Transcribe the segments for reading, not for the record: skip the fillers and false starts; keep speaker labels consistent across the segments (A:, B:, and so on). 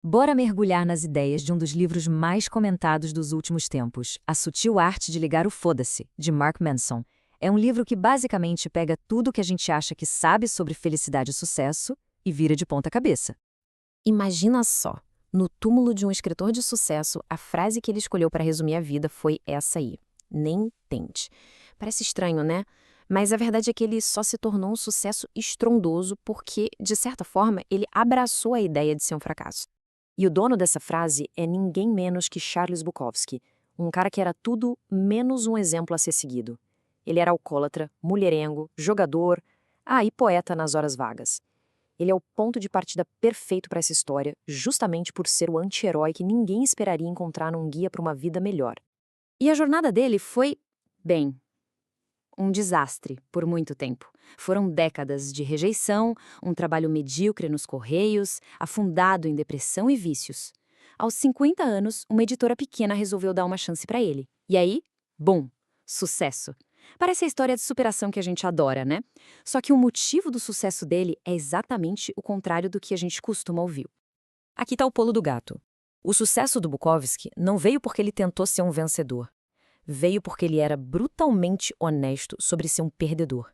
A: Bora mergulhar nas ideias de um dos livros mais comentados dos últimos tempos, A Sutil Arte de Ligar o Foda-se, de Mark Manson. É um livro que basicamente pega tudo o que a gente acha que sabe sobre felicidade e sucesso e vira de ponta cabeça.
B: Imagina só, no túmulo de um escritor de sucesso, a frase que ele escolheu para resumir a vida foi essa aí: nem tente. Parece estranho, né? Mas a verdade é que ele só se tornou um sucesso estrondoso porque, de certa forma, ele abraçou a ideia de ser um fracasso. E o dono dessa frase é ninguém menos que Charles Bukowski, um cara que era tudo menos um exemplo a ser seguido. Ele era alcoólatra, mulherengo, jogador, e poeta nas horas vagas. Ele é o ponto de partida perfeito para essa história, justamente por ser o anti-herói que ninguém esperaria encontrar num guia para uma vida melhor. E a jornada dele foi, bem, um desastre por muito tempo. Foram décadas de rejeição, um trabalho medíocre nos correios, afundado em depressão e vícios. Aos 50 anos, uma editora pequena resolveu dar uma chance para ele. E aí, bum, sucesso. Parece a história de superação que a gente adora, né? Só que o motivo do sucesso dele é exatamente o contrário do que a gente costuma ouvir. Aqui está o pulo do gato. O sucesso do Bukowski não veio porque ele tentou ser um vencedor. Veio porque ele era brutalmente honesto sobre ser um perdedor.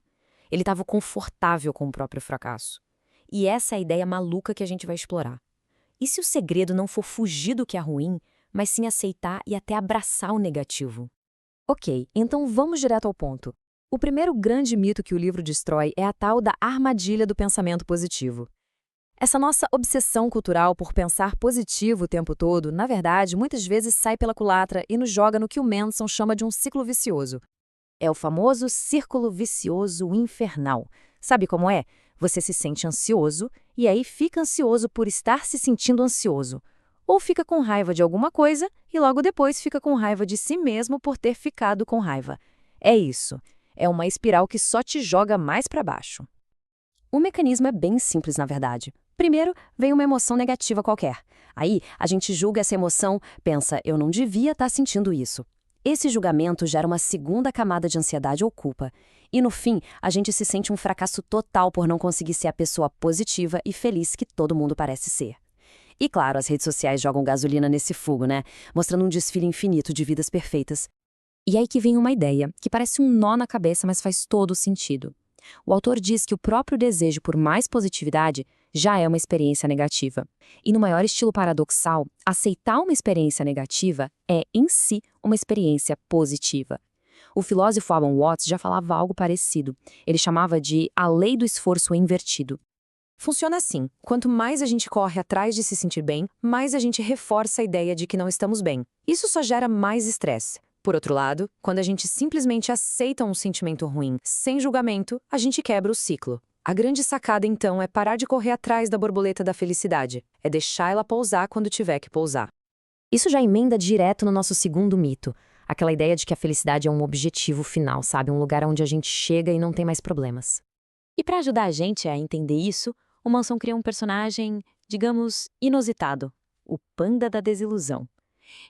B: Ele estava confortável com o próprio fracasso. E essa é a ideia maluca que a gente vai explorar. E se o segredo não for fugir do que é ruim, mas sim aceitar e até abraçar o negativo? Ok, então vamos direto ao ponto. O primeiro grande mito que o livro destrói é a tal da armadilha do pensamento positivo. Essa nossa obsessão cultural por pensar positivo o tempo todo, na verdade, muitas vezes sai pela culatra e nos joga no que o Manson chama de um ciclo vicioso. É o famoso círculo vicioso infernal. Sabe como é? Você se sente ansioso e aí fica ansioso por estar se sentindo ansioso. Ou fica com raiva de alguma coisa e logo depois fica com raiva de si mesmo por ter ficado com raiva. É isso. É uma espiral que só te joga mais para baixo. O mecanismo é bem simples, na verdade. Primeiro, vem uma emoção negativa qualquer. Aí, a gente julga essa emoção, pensa, eu não devia estar sentindo isso. Esse julgamento gera uma segunda camada de ansiedade ou culpa. E no fim, a gente se sente um fracasso total por não conseguir ser a pessoa positiva e feliz que todo mundo parece ser. E claro, as redes sociais jogam gasolina nesse fogo, né? Mostrando um desfile infinito de vidas perfeitas. E aí que vem uma ideia, que parece um nó na cabeça, mas faz todo sentido. O autor diz que o próprio desejo por mais positividade já é uma experiência negativa. E no maior estilo paradoxal, aceitar uma experiência negativa é, em si, uma experiência positiva. O filósofo Alan Watts já falava algo parecido. Ele chamava de a lei do esforço invertido. Funciona assim: quanto mais a gente corre atrás de se sentir bem, mais a gente reforça a ideia de que não estamos bem. Isso só gera mais estresse. Por outro lado, quando a gente simplesmente aceita um sentimento ruim, sem julgamento, a gente quebra o ciclo. A grande sacada, então, é parar de correr atrás da borboleta da felicidade. É deixar ela pousar quando tiver que pousar. Isso já emenda direto no nosso segundo mito. Aquela ideia de que a felicidade é um objetivo final, sabe? Um lugar onde a gente chega e não tem mais problemas. E para ajudar a gente a entender isso, o Manson cria um personagem, digamos, inusitado. O Panda da Desilusão.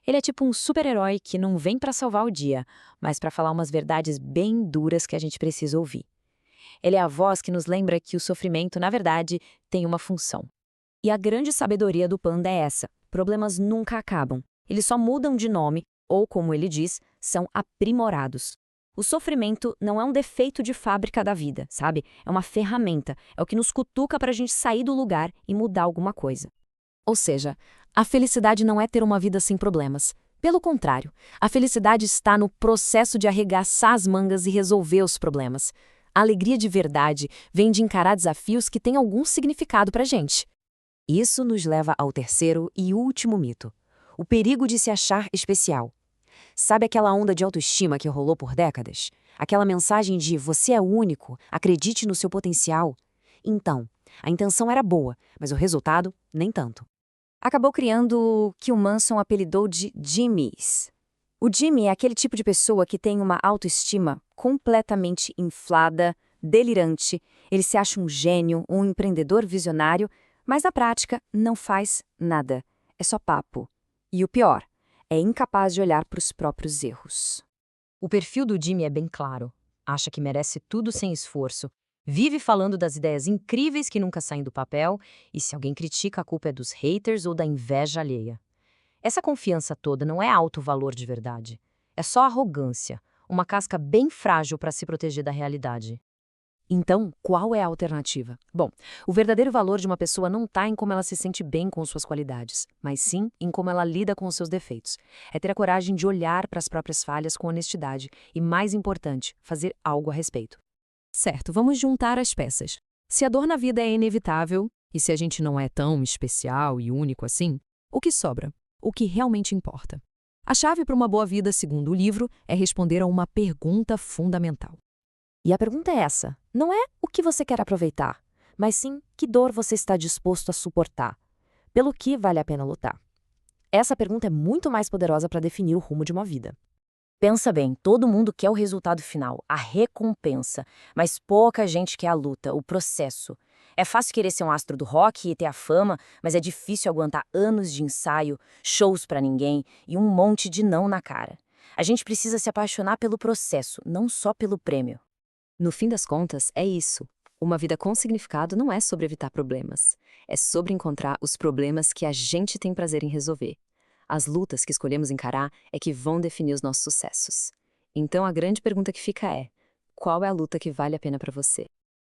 B: Ele é tipo um super-herói que não vem para salvar o dia, mas para falar umas verdades bem duras que a gente precisa ouvir. Ele é a voz que nos lembra que o sofrimento, na verdade, tem uma função. E a grande sabedoria do Panda é essa: problemas nunca acabam. Eles só mudam de nome, ou, como ele diz, são aprimorados. O sofrimento não é um defeito de fábrica da vida, sabe? É uma ferramenta, é o que nos cutuca para a gente sair do lugar e mudar alguma coisa. Ou seja, a felicidade não é ter uma vida sem problemas. Pelo contrário, a felicidade está no processo de arregaçar as mangas e resolver os problemas. A alegria de verdade vem de encarar desafios que têm algum significado para a gente. Isso nos leva ao terceiro e último mito: o perigo de se achar especial. Sabe aquela onda de autoestima que rolou por décadas? Aquela mensagem de você é único, acredite no seu potencial? Então, a intenção era boa, mas o resultado, nem tanto. Acabou criando o que o Manson apelidou de Jimmys. O Jimmy é aquele tipo de pessoa que tem uma autoestima completamente inflada, delirante. Ele se acha um gênio, um empreendedor visionário, mas na prática não faz nada. É só papo. E o pior, é incapaz de olhar para os próprios erros. O perfil do Jimmy é bem claro. Acha que merece tudo sem esforço. Vive falando das ideias incríveis que nunca saem do papel, e se alguém critica, a culpa é dos haters ou da inveja alheia. Essa confiança toda não é alto valor de verdade. É só arrogância, uma casca bem frágil para se proteger da realidade. Então, qual é a alternativa? Bom, o verdadeiro valor de uma pessoa não está em como ela se sente bem com suas qualidades, mas sim em como ela lida com os seus defeitos. É ter a coragem de olhar para as próprias falhas com honestidade e, mais importante, fazer algo a respeito.
C: Certo, vamos juntar as peças. Se a dor na vida é inevitável, e se a gente não é tão especial e único assim, o que sobra? O que realmente importa? A chave para uma boa vida, segundo o livro, é responder a uma pergunta fundamental.
B: E a pergunta é essa: não é o que você quer aproveitar, mas sim que dor você está disposto a suportar, pelo que vale a pena lutar. Essa pergunta é muito mais poderosa para definir o rumo de uma vida. Pensa bem, todo mundo quer o resultado final, a recompensa, mas pouca gente quer a luta, o processo. É fácil querer ser um astro do rock e ter a fama, mas é difícil aguentar anos de ensaio, shows pra ninguém e um monte de não na cara. A gente precisa se apaixonar pelo processo, não só pelo prêmio.
A: No fim das contas, é isso. Uma vida com significado não é sobre evitar problemas. É sobre encontrar os problemas que a gente tem prazer em resolver. As lutas que escolhemos encarar é que vão definir os nossos sucessos. Então a grande pergunta que fica é: qual é a luta que vale a pena para você?